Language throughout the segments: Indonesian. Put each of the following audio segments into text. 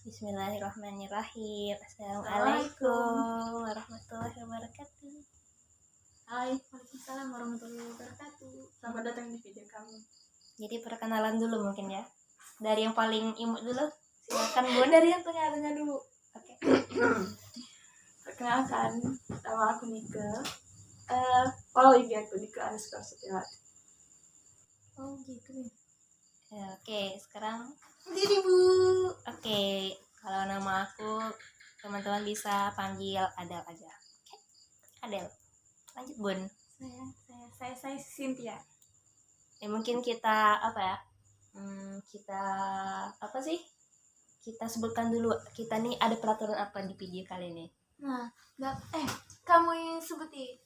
Bismillahirrahmanirrahim. Assalamualaikum warahmatullahi wabarakatuh. Hai, waalaikumsalam warahmatullahi wabarakatuh. Selamat datang di video kami. Jadi perkenalan dulu mungkin ya. Dari yang paling imut dulu. Silakan Bun. Dari yang tengah-tengah dulu. Oke. Perkenalkan, nama aku Nike. Follow IG aku Nike_Setiawati. Oh gitu ya. Oke, sekarang Jadi Bu. oke, kalau nama aku teman-teman bisa panggil Adel aja. Oke. Adel. Lanjut Bun. Saya Cynthia. Mungkin kita apa ya? Kita apa sih? Kita sebutkan dulu kita nih ada peraturan apa di video kali ini. Nah, kamu yang sebutin.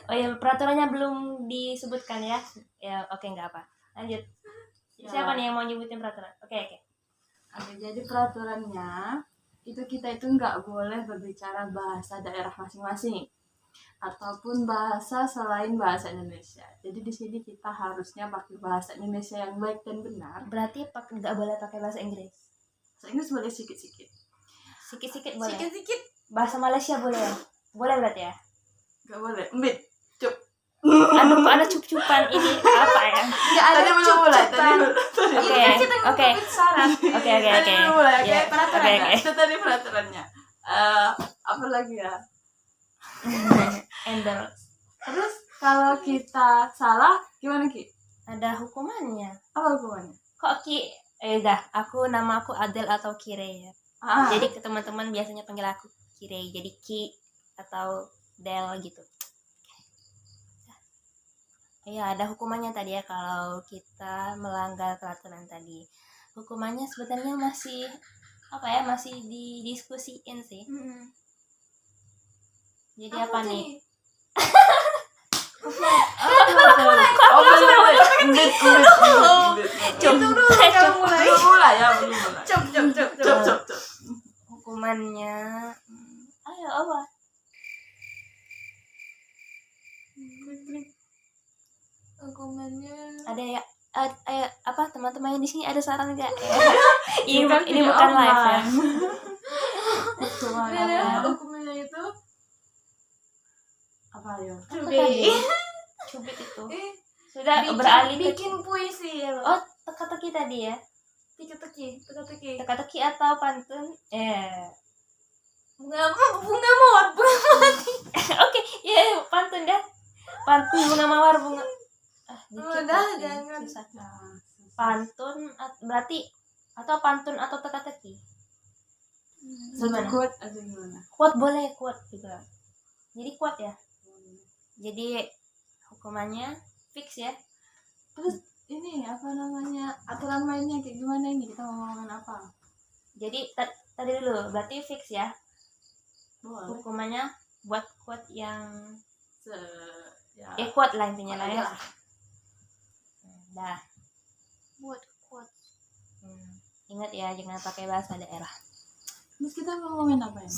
Oh ya, peraturannya belum disebutkan ya. Ya, oke, nggak apa. Lanjut. Ya. Siapa nih yang mau nyebutin peraturan? Oke. Jadi peraturannya itu kita itu nggak boleh berbicara bahasa daerah masing-masing ataupun bahasa selain bahasa Indonesia. Jadi di sini kita harusnya pakai bahasa Indonesia yang baik dan benar. Berarti nggak boleh pakai bahasa Inggris. Bahasa Inggris boleh sedikit-sedikit. Sikit-sikit boleh. Sedikit-sedikit. Bahasa Malaysia boleh ya? Boleh berarti ya? Nggak boleh. Mbit. Cup. Aduh, kok ada cup-cupan ini apa ya? Nggak ada cup-cupan. Oke. Oke. Tadi belum mulai. Oke, Ya, peraturannya. oke. Itu tadi peraturannya. Apa lagi ya? Endor. Terus kalau kita salah gimana Ki? Ada hukumannya. Apa hukumannya? Kok Ki? Nama aku Adel atau Kire ya. Jadi ke teman-teman biasanya panggil aku Kire. Jadi Ki atau Del gitu. Iya, ada hukumannya tadi ya kalau kita melanggar peraturan tadi. Hukumannya sebenarnya masih masih didiskusiin sih. Jadi apa nih? Belum. Hukumannya ayo apa? Hukumannya Ada ya apa teman-teman yang di sini ada saran enggak? ini Bukan ini video bukan live ya. Hukumannya itu apa ya? Cubit itu. Sudah beralih ke bikin puisi ya. Oh, teka-teki tadi ya. Teka-teki. Teka-teki atau pantun? Bunga mawar. Oke, ya pantun dah. Pantun bunga mawar bunga. Jangan. Susah. Pantun berarti atau pantun atau teka-teki? Satu quote atau gimana? Quote boleh, quote juga. Jadi quote ya. Jadi hukumannya fix ya. Terus ini apa namanya, aturan mainnya kayak gimana ini, kita mau ngomongin apa? Jadi tadi dulu berarti fix ya. Boleh. Hukumannya buat quote yang ya. quote lah intinya lah ya. Dah. Buat quote. Ingat ya, jangan pakai bahasa daerah. Terus kita mau ngomongin apa ya?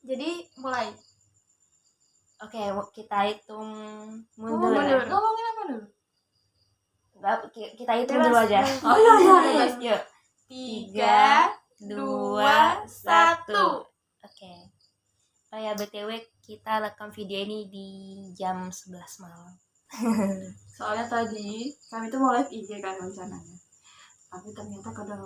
Jadi mulai. Oke, kita hitung mundur. Ngomongin apa dulu? Enggak, kita hitung dulu aja. Oh iya. Yuk. 3, 2, 1. Oke. Oh ya, BTW kita rekam video ini di jam 11 malam. Soalnya tadi kami tuh mau live IG kan rencananya. Tapi ternyata kadang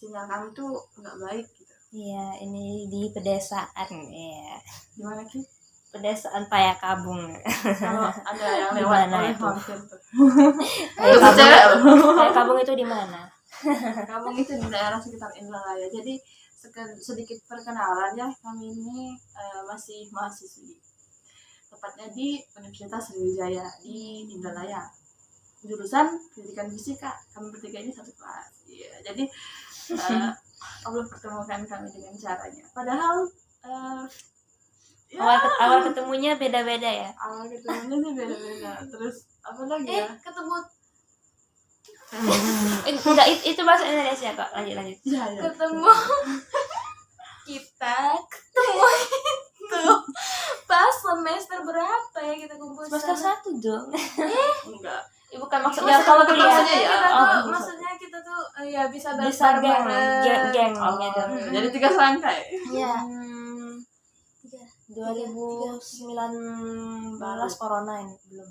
sinyal kami tuh nggak baik gitu. Iya, ini di pedesaan ya. Di mana Ki? Pedesaan Payakabung. Kalau ada yang lewat Dimana oleh itu? mampir tuh. Payakabung itu di mana? Kampung itu di daerah sekitar Indralaya. Jadi sedikit perkenalan ya, kami ini masih mahasiswi. Tepatnya di Universitas Sriwijaya di Indralaya. Jurusan Pendidikan Fisika. Kami bertiga ini satu kelas. Iya. Jadi Allah pertemukan kami dengan caranya. Padahal awal ketemunya beda-beda ya. Awal ketemunya sih beda-beda. Terus apa lagi ya? Ketemu. Enggak, itu bahasa Indonesia kok. Lanjut. Ya. Ketemu itu pas semester berapa ya kita kumpul Semester 1 dong. Enggak. Bukan maksudnya kalau Maksudnya kuliah. ya. kita Oh, tuh maksudnya ya bisa bisa geng bareng-bareng. gitu. Jadi 3 serangkai. Iya. 2019 corona ini belum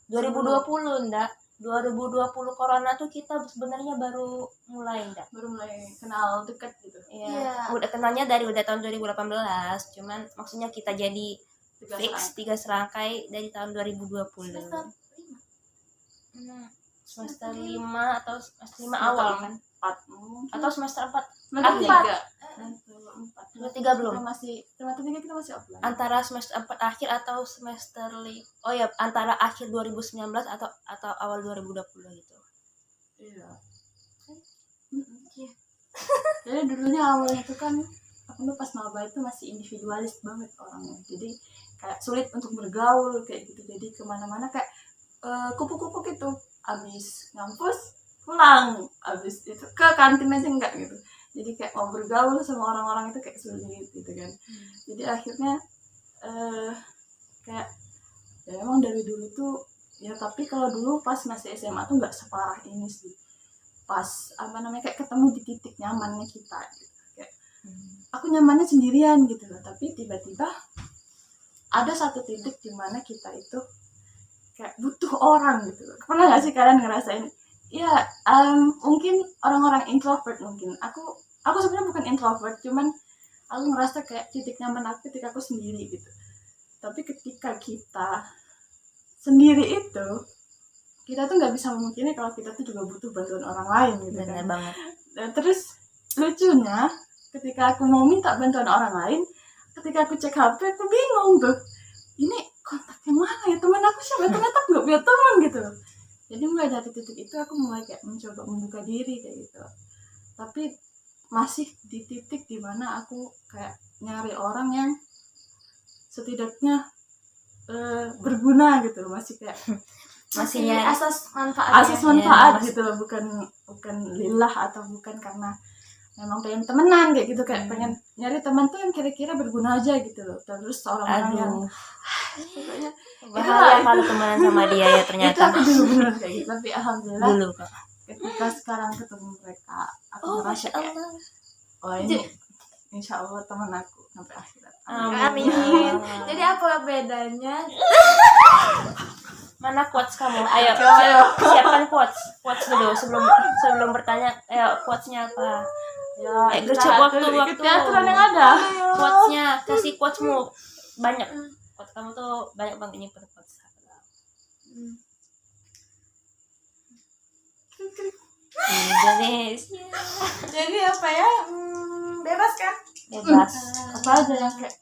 2020 enggak 2020 corona tuh kita sebenarnya baru mulai enggak Baru mulai kenal dekat gitu. ya udah kenalnya udah tahun 2018 cuman maksudnya kita jadi 3 fix 3 serangkai dari tahun 2020 semester 5 atau semester 5 awal kan 4 mungkin. atau semester 4 Semester akhir. 3. Semester 3 belum Semester 3 kita masih offline. antara semester 4 akhir atau semester oh ya antara akhir 2019 atau awal 2020 gitu. Iya. Jadi dulunya awalnya itu kan aku tuh pas maba itu masih individualis banget orangnya. Jadi kayak sulit untuk bergaul kayak gitu. Jadi kemana-mana kayak kupu-kupu gitu. Abis ngampus pulang, abis itu ke kantin aja enggak gitu. Jadi kayak mau bergaul sama orang-orang itu kayak sulit gitu kan. Jadi akhirnya kayak ya emang dari dulu tuh ya, tapi kalau dulu pas masih SMA tuh nggak separah ini sih. Pas kayak ketemu di titik nyamannya kita gitu. Kayak aku nyamannya sendirian gitu loh, tapi tiba-tiba ada satu titik di mana kita itu kayak butuh orang gitu loh. Pernah nggak sih kalian ngerasain? Ya mungkin orang-orang introvert mungkin. Aku sebenarnya bukan introvert, cuman aku ngerasa kayak titik nyaman aku ketika aku sendiri gitu. Tapi ketika kita sendiri itu, kita tuh nggak bisa memungkiri kalau kita tuh juga butuh bantuan orang lain gitu kan. Benar banget. Dan terus lucunya ketika aku mau minta bantuan orang lain, ketika aku cek HP aku bingung tuh, ini kontak yang mana ya, teman aku siapa, ternyata aku nggak punya teman gitu. Jadi mulai dari titik itu aku mulai kayak mencoba membuka diri kayak gitu. Tapi masih di titik dimana aku kayak nyari orang yang setidaknya berguna gitu, masih kayak Masih nyari asas manfaat ya, gitu loh, bukan lillah atau bukan karena memang pengen temenan kayak gitu, kayak pengen nyari teman tuh yang kira-kira berguna aja gitu loh. Terus orang-orang yang pokoknya bahaya kalau temenan sama dia ya itu ternyata. aku dulu beneran kayak gitu, tapi alhamdulillah Dulu kok. ketika sekarang ketemu mereka aku Oh, merasa Masya kayak Allah. oh ini insya Allah teman aku sampai akhirat. Amin. Jadi apa bedanya? Mana quotes kamu? Ayo, Ayo. siapkan quotes dulu sebelum bertanya. Ayo, quotesnya apa? Ya, gercep waktu. ikuti aturan yang ada. Quotesnya, kasih quotesmu banyak. Quotes kamu tuh banyak banget nyimpen quotes. Indonesia Jadi apa ya? Bebas kan? bebas. Apa aja yang kayak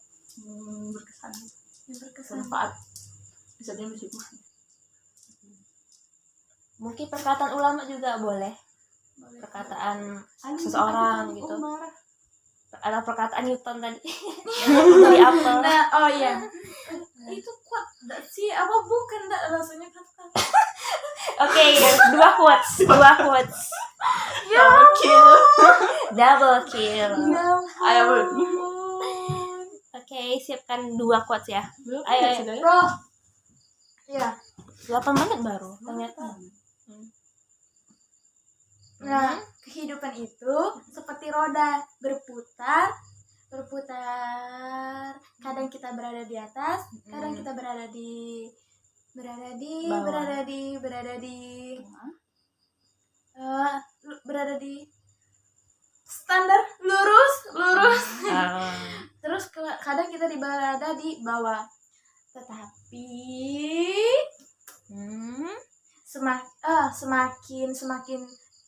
berkesan, bermanfaat, bisa jadi hikmah. Mungkin perkataan ulama juga boleh. Perkataan seseorang gitu. Ada perkataan Newton tadi dari apel. Nah, oh iya. Itu kuat enggak sih? Apa bukan enggak rasanya kata. Oke, dua quotes. Ya, Double kill. ayo Bu. Oke, siapkan dua quotes ya. Ayo. Bro. Iya. 8 menit baru ternyata. Nah, kehidupan itu seperti roda berputar. Kadang kita berada di atas, kadang kita berada di Bawah. berada di standar lurus. Terus kadang kita berada di bawah. Tetapi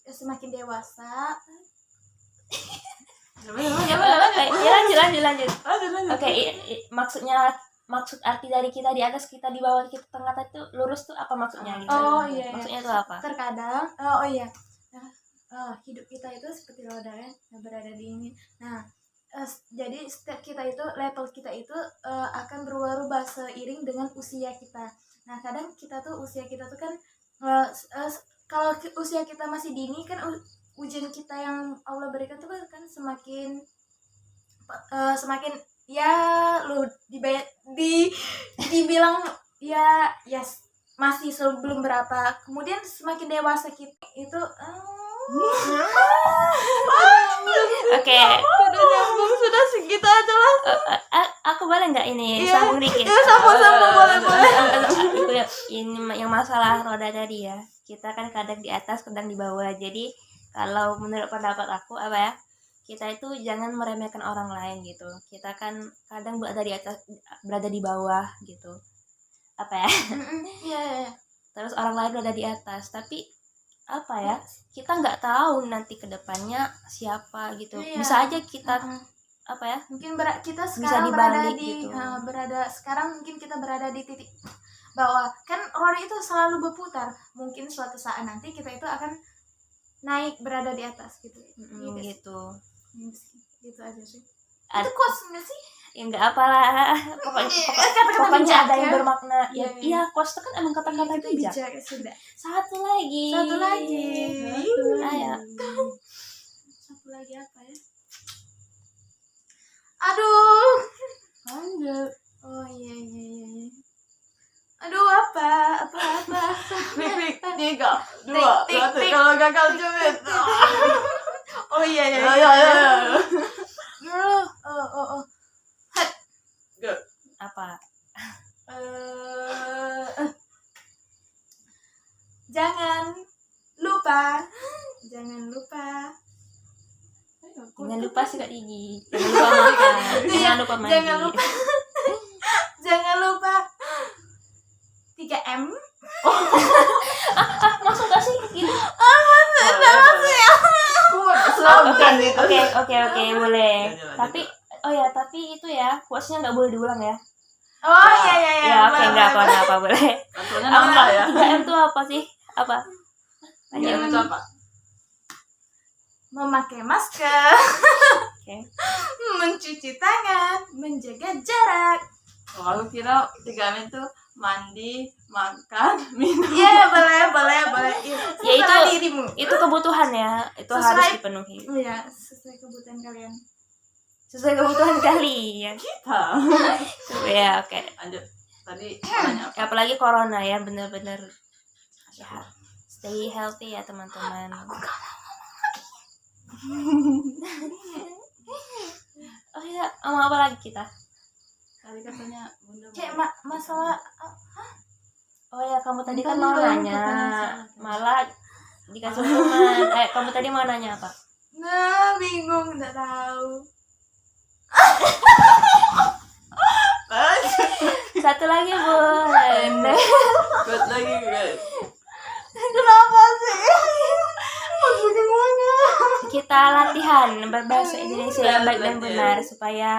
semakin dewasa. Lanjut. Oke, maksud arti dari kita di atas, kita di bawah, kita tengah itu lurus tuh apa maksudnya gitu? Oh iya. Maksudnya itu apa? Terkadang hidup kita itu seperti roda kan, berada di ini. Nah, jadi setiap kita itu, level kita itu akan berubah-ubah seiring dengan usia kita. Nah, kadang usia kita tuh kan kalau usia kita masih dini kan, ujian kita yang Allah berikan tuh kan semakin ya lu dibilang ya masih sebelum berapa, kemudian semakin dewasa kita itu Oke. Udah nyambung, sudah segitu aja lah. Aku boleh nggak ini Iya. sambung dikit? Iya, sambung, boleh. Ini yang masalah roda tadi ya. Kita kan kadang di atas, kadang di bawah. Jadi kalau menurut pendapat aku apa ya? Kita itu jangan meremehkan orang lain gitu. Kita kan kadang berada di atas, berada di bawah gitu. Apa ya? Iya. Terus orang lain berada di atas, tapi apa ya? Kita nggak tahu nanti kedepannya siapa gitu. Iya. Bisa aja kita apa ya? Mungkin kita Bisa sekarang berada dibalik di gitu. sekarang mungkin kita berada di titik bahwa kan roda itu selalu berputar. Mungkin suatu saat nanti kita itu akan naik berada di atas gitu. Gitu. Gitu aja sih. Ad- Itu quotes nggak sih? Ya nggak apalah. Kata-kata Pokoknya bijak ada yang ya. bermakna. Iya, Ya, iya, quotes itu kan emang kata-kata Itu bijak. bijak sudah. Satu lagi. Satu lagi. Ayo. Satu lagi apa ya? Aduh. Lanjut. Oh iya. Aduh apa? Pik, 3, 2, Tik, 1. tik. Kalau gagal cubit. Oh iya. Ya. Oh. Good. Apa? Jangan lupa. Jangan lupa sikat gigi. Jangan lupa makan. Jangan lupa mandi. Jangan lupa 3M. Masuk gak sih gitu? Bukan itu. Oke, boleh. Lanjut. Tapi itu ya, quotes-nya nggak boleh diulang ya. Oh iya. Ya, oke, nggak apa-apa, boleh. Aturannya nambah ya. 3M itu apa sih? Apa? Yang itu apa? Memakai masker, Oke. mencuci tangan, menjaga jarak. Oh, aku kira 3M itu mandi, makan, minum. Iya, boleh. Ya, Terserah itu- dirimu. Itu kebutuhan ya. Itu Sesuai- harus dipenuhi. Iya, sesuai kebutuhan kalian. Sesuai kebutuhan kalian. Kita. Ya, oke. Lanjut. Tadi nanya apa? Ya, apalagi corona ya, bener-bener ya, stay healthy ya teman-teman. Oh ya, mau apa lagi kita? Tadi katanya Bunda Kayak mau- masalah Oh ya, kamu tadi kan Tadi mau baru nanya, pertanyaan. malah dikasih hukuman. Kamu tadi mau nanya apa? Nah, bingung, nggak tahu. Satu lagi boleh. Good lagi, good. Kenapa sih? Aku gimana? Kita latihan berbahasa Indonesia yang baik dan Belajar. benar supaya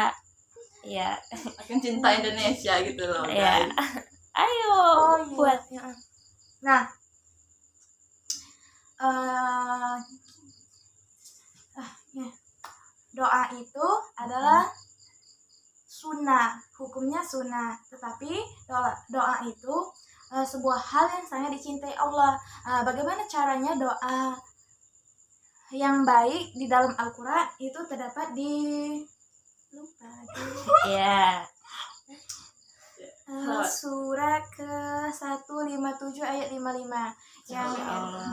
ya Akan cinta Indonesia gitu loh, ya. guys. Ayo buat Ya. Nah, ya. Doa itu adalah sunnah, hukumnya sunnah. Tetapi doa itu sebuah hal yang sangat dicintai Allah. Bagaimana caranya doa yang baik di dalam Al-Quran itu terdapat di ya. surah ke-157 ayat 55 yang Ya Allah.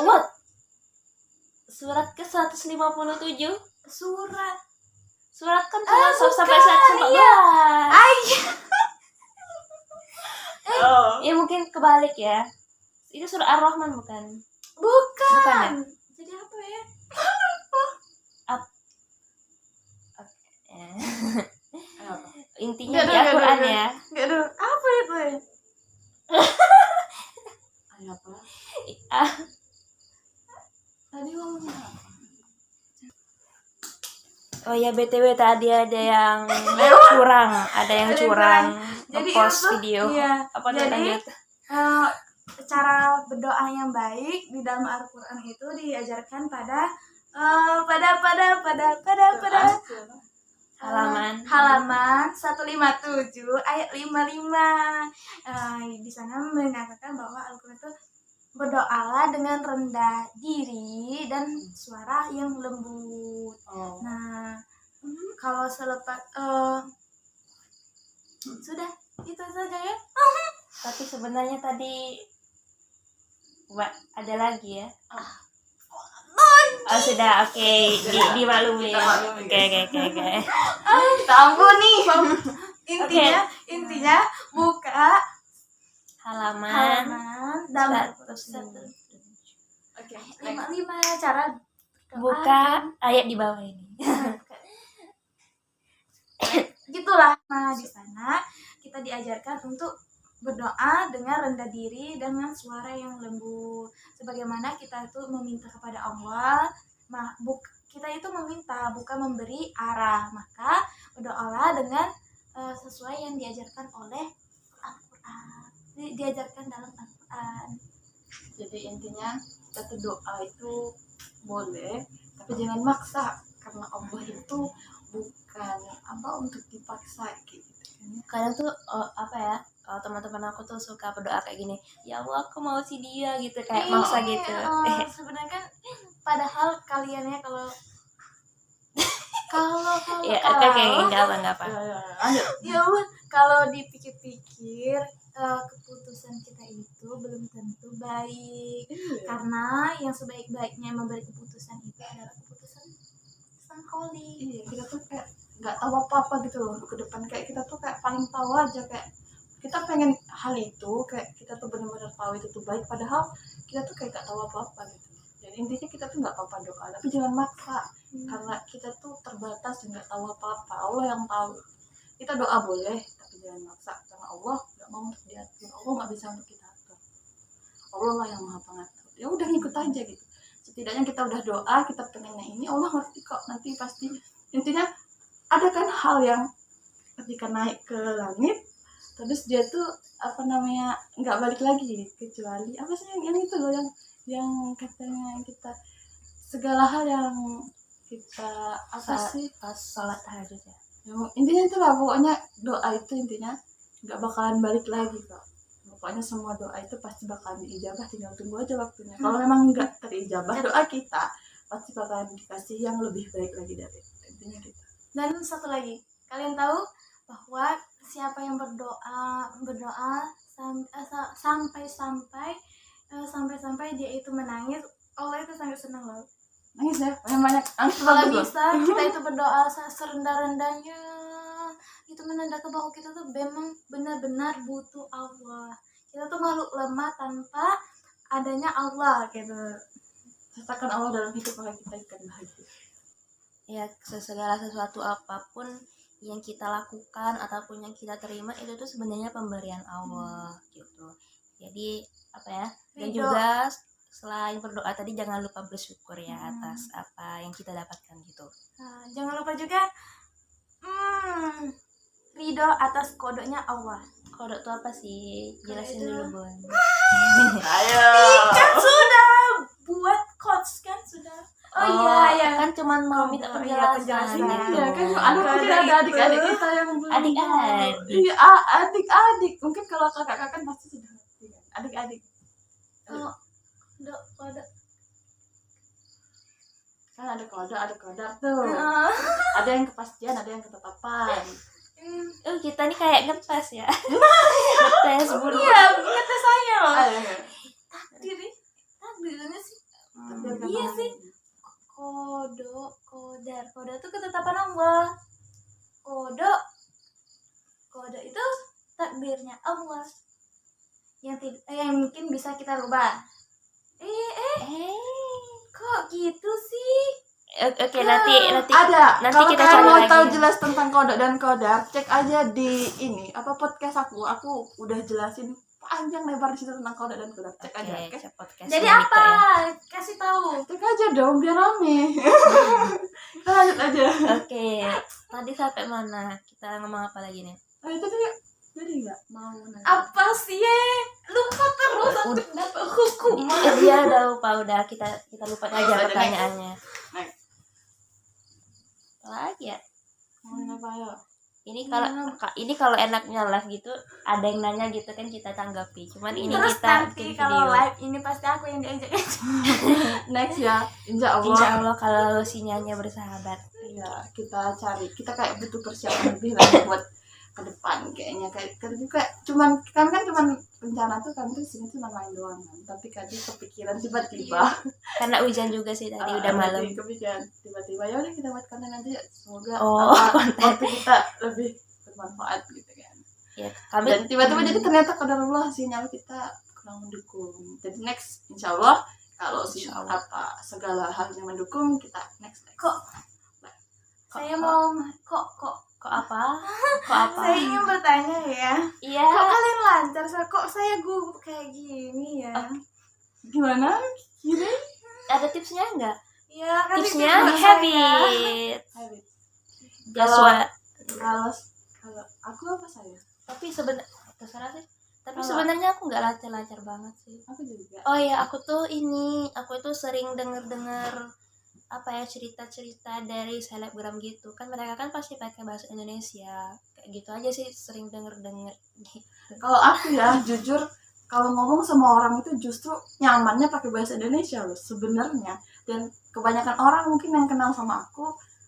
What? Surat ke-157? surat Kan cuma sampai bukan, iya. 14. Oh. Ya mungkin kebalik ya. Itu surah Ar-Rahman bukan? Bukan. Bukan ya? Jadi apa ya? Apa? Intinya di Nggak, Al-Quran nggak. ya. Nggak ada. Apa itu ya? Ayo apa? Tadi ngomongnya apa? Oh ya, BTW tadi ada yang curang, ada yang Ada yang curang Jadi nge-post itu tuh, video. iya. Apa tuh, Jadi, lanjut? Cara berdoa yang baik di dalam Al-Quran itu diajarkan pada halaman 157 ayat 55. Di sana mengatakan bahwa Al-Quran itu berdoalah dengan rendah diri dan suara yang lembut. Oh. Nah, kalau selepas sudah itu saja ya. Tapi sebenarnya tadi Ada lagi ya? Oh sudah, oke. Dimaklumi. Kita maklumi, Oke. Kita ampuni. Intinya buka Halaman dalam 105. Oke. 55 cara berdoa. Buka ayat di bawah ini. Gitulah. Nah, di sana kita diajarkan untuk berdoa dengan rendah diri dengan suara yang lembut. Sebagaimana kita itu meminta kepada Allah, kita itu meminta bukan memberi arah. Maka berdoalah dengan sesuai yang diajarkan oleh Al-Qur'an. Diajarkan dalam Al-Qur'an. Jadi intinya kita tuh doa itu boleh, tapi jangan maksa, karena Allah itu bukan untuk dipaksa gitu. Kadang tuh teman-teman aku tuh suka berdoa kayak gini, ya Allah aku mau si dia gitu, kayak maksa gitu. Sebenarnya kan padahal kaliannya kalau Ya oke, enggak apa. ya ampun, kalau dipikir-pikir keputusan kita itu belum tentu baik, karena yang sebaik-baiknya memberi keputusan itu adalah keputusan Sang Khalik. Iya, kita tuh kayak nggak tahu apa-apa gitu loh ke depan, kayak kita tuh kayak paling tahu aja, kayak kita pengen hal itu, kayak kita tuh benar-benar tahu itu tuh baik, padahal kita tuh kayak nggak tahu apa-apa gitu. Dan intinya kita tuh nggak apa-apa doa, tapi jangan maksa, karena kita tuh terbatas dan nggak tahu apa-apa. Allah yang tahu. Kita doa boleh, tapi jangan maksa, karena Allah nggak mau untuk diatur, Allah nggak bisa untuk kita atur. Allah lah yang maha pengatur. Ya udah ngikut aja gitu. Setidaknya kita udah doa, kita pengennya ini, Allah ngerti kok, nanti pasti. Intinya ada kan hal yang ketika naik ke langit, terus dia tuh nggak balik lagi, kecuali apa sih yang itu loh, yang katanya kita segala hal yang kita Pas sholat tahajud ya. Intinya itu lah, pokoknya doa itu intinya nggak bakalan balik lagi kok. Pokoknya semua doa itu pasti bakalan diijabah, tinggal tunggu aja waktunya. Kalau memang nggak terijabah doa kita, pasti bakalan dikasih yang lebih baik lagi dari itu. Intinya gitu. Dan satu lagi, kalian tahu bahwa siapa yang berdoa sampai dia itu menangis, Allah itu sangat senang loh. Nangis ya, banyak Kalau bisa kita itu berdoa serendah-rendahnya, itu menandakan bahwa kita tuh memang benar-benar butuh Allah. Kita tuh makhluk lemah tanpa adanya Allah gitu. sertakan Allah dalam hidup, maka kita akan bahagia. Ya, segala sesuatu apapun yang kita lakukan ataupun yang kita terima itu tuh sebenarnya pemberian Allah gitu. Jadi dan juga selain berdoa tadi jangan lupa bersyukur ya atas apa yang kita dapatkan gitu. Nah, jangan lupa juga ridho atas kodoknya Allah. Kodok itu apa sih? Jelasin dulu, Bun. Ayo. Kan sudah buat quotes kan sudah. Iya kan cuman mau minta penjelasan. Iya kan ada adik-adik kita yang belum. Adik-adik. Iya, adik-adik. Mungkin kalau kakak-kakak pasti sudah ngerti kan. Adik-adik. Kode. Kan ada kode tuh. Ada yang kepastian, ada yang ketetapan. Kita nih kayak ngetes ya. Ngetes bulu. Iya, kata saya loh. Ayo. Takdirnya sih. Iya sih. Koda itu ketetapan Allah. Kode itu takdirnya Allah yang mungkin bisa kita rubah. Kok gitu sih? Oke, nanti Ada. nanti Kalau kita kalian cari mau lagi. tahu jelas tentang kodok dan kodar, cek aja di podcast aku. Aku udah jelasin panjang lebar di situ tentang kodok dan kodar. Cek aja. Oke, Oke? podcast Jadi Monica apa? ya. Kasih tahu. Cek aja dong biar rame. Kita lanjut aja. Oke, tadi sampai mana? Kita ngomong apa lagi nih? Itu tuh jadi nggak mau nanya. Apa sih? Lupa terus aku dapat hukuman. Dia udah lupa, kita lupa aja Next. pertanyaannya. Next. Apa lagi ya? Ngomongin apa ya? Ini kalau enaknya live gitu, ada yang nanya gitu kan kita tanggapi. Cuman ini Terus kita nanti bikin kalau video. live ini pasti aku yang diajak. Next ya. Insya Allah. Insya Allah kalau sinyalnya bersahabat. Iya, kita cari. Kita kayak butuh persiapan lebih lah buat ke depan kayaknya kayak cuman kami kan cuman rencana tuh kami tuh sini tuh main doang kan, tapi tadi kepikiran tiba-tiba Karena hujan juga sih tadi udah malam. tadi kepikiran tiba-tiba ya udah kita buat konten nanti semoga Konten. waktu kita lebih bermanfaat gitu kan. Ya, kami Dan tiba-tiba jadi ternyata qadarullah sinyal kita kurang mendukung. Jadi next insyaallah kalau apa segala halnya mendukung kita next. Kok saya mau kok apa? saya ingin bertanya ya. Iya. Kok kalian lancar? Kok saya gugup kayak gini ya? Gimana? Kira? Ada tipsnya enggak? Iya, kan Tipsnya tips buat habit. Habit. Kalau Kalau aku apa saya? tapi sebenarnya terserah sih. Tapi Kalau- sebenarnya aku nggak lancar-lancar banget sih. Aku juga. Oh ya, aku tuh sering denger apa ya cerita-cerita dari selebgram gitu kan, mereka kan pasti pakai bahasa Indonesia kayak gitu aja sih, sering denger gitu. Kalau aku ya jujur kalau ngomong sama orang itu justru nyamannya pakai bahasa Indonesia loh sebenarnya. Dan kebanyakan orang mungkin yang kenal sama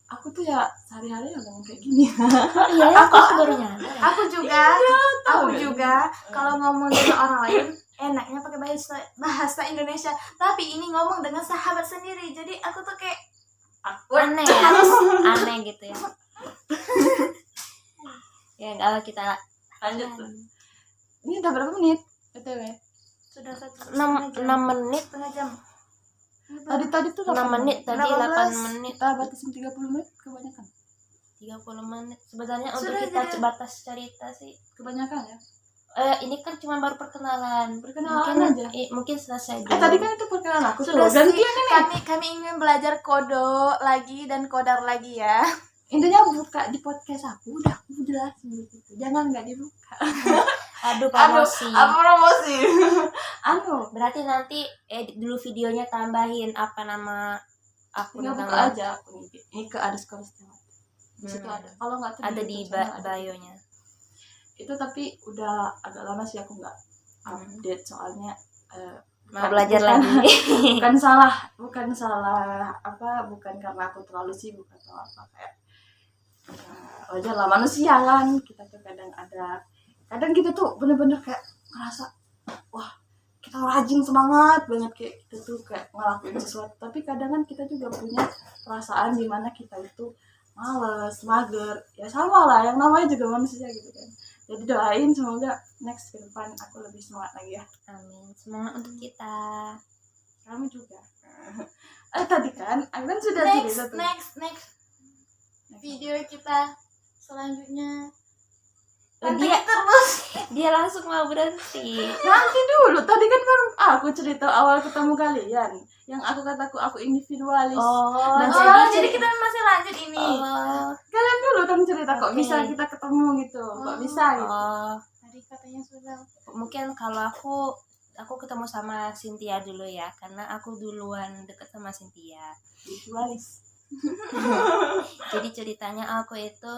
aku tuh ya sehari-hari ya ngomong kayak gini. Oh iya ya, aku baru nyadar ya. Aku juga, tahu aku ya? juga kalau ngomong dengan orang lain enaknya pakai bahasa Indonesia, tapi ini ngomong dengan sahabat sendiri, jadi aku tuh kayak Aneh ya, aneh gitu ya. Ya nggak apa, kita Lanjut tuh. Ini udah berapa menit? BTW. sudah 6 menit, setengah jam. Tadi tuh 6 menit, tadi 8 menit, Kita batasin 30 menit kebanyakan. 30 menit. Sebenarnya untuk Sudah, kita jadi- batas cerita sih. Kebanyakan ya. Ini kan cuma baru perkenalan. Perkenalan mungkin, aja. mungkin selesai dulu. Tadi kan itu perkenalan aku Sudah tuh. sih, Gantian ini. kami ingin belajar kodo lagi dan kodar lagi ya. Intinya buka di podcast aku udah aku jelasin gitu. Jangan nggak dibuka. Aduh, promosi. Apa promosi? Berarti nanti edit dulu videonya, tambahin apa nama akun Tinggal buka nama. aja aku ini ke underscore Stella. Di situ ada. Kalau nggak tuh Ada di YouTube channel ada. bio-nya. Itu tapi udah agak lama sih aku nggak update soalnya Mau belajar bukan- lagi. bukan salah apa, bukan karena aku terlalu sibuk atau apa, kayak wajar lah manusia kan, kita tuh kadang kita tuh bener-bener kayak ngerasa wah kita rajin semangat banget, kayak kita tuh kayak ngelakuin sesuatu, tapi kadang kan kita juga punya perasaan dimana kita itu males, mager, ya sama lah, yang namanya juga manusia gitu kan. Jadi doain semoga next ke depan aku lebih semangat lagi ya. Amin. Semangat untuk kita. Kamu juga. Tadi kan Agnes sudah Next, cerita tuh. next video kita selanjutnya. Oh, Pantengin terus. Dia langsung mau berhenti. Nanti dulu, tadi kan baru aku cerita awal ketemu kalian. Yang aku individualis. Oh, Dan Jadi kita masih lanjut ini. Oh, Kalian dulu kan cerita kok Oke. bisa kita ketemu gitu. Kok bisa gitu. oh. Tadi katanya sudah. Mungkin kalau aku ketemu sama Cynthia dulu ya, karena aku duluan deket sama Cynthia. Individualis. Jadi ceritanya aku itu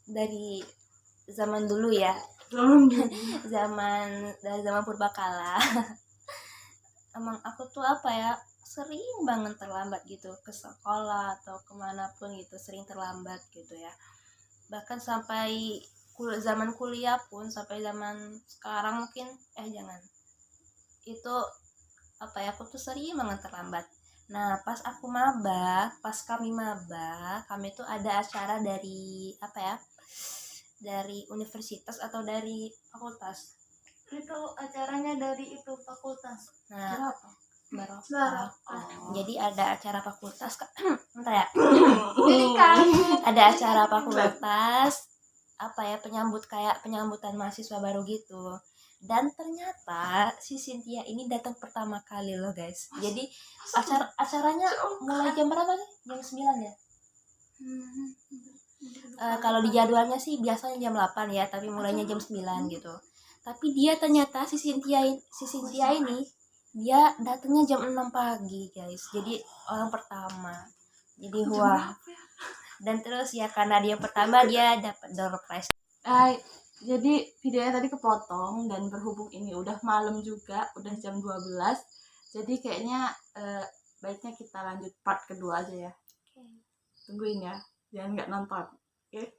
dari zaman dulu ya, dari zaman purbakala. Emang aku tuh apa ya, sering banget terlambat gitu ke sekolah atau kemanapun gitu, sering terlambat gitu ya. Bahkan sampai zaman kuliah pun, sampai zaman sekarang mungkin jangan, itu apa ya, aku tuh sering banget terlambat. Nah pas kami maba, kami tuh ada acara dari apa ya, dari universitas atau dari fakultas. Itu acaranya dari itu fakultas. Nah Berapa? barokah. Jadi ada acara fakultas entah ya, Jadi kan ada acara fakultas apa ya, penyambutan mahasiswa baru gitu. Dan ternyata si Cynthia ini datang pertama kali loh guys. Jadi acaranya mulai jam berapa nih? Jam 9 ya? Kalau di jadwalnya sih biasanya jam 8 ya, tapi mulainya jam 9 gitu. Tapi dia ternyata si Cynthia ini dia datangnya jam 6 pagi guys. Jadi orang pertama. Jadi wah. Dan terus ya karena dia pertama, dia dapat door prize. Jadi videonya tadi kepotong dan berhubung ini udah malam juga, udah jam 12. Jadi kayaknya baiknya kita lanjut part kedua aja ya. Tungguin ya, jangan nggak nonton. Oke.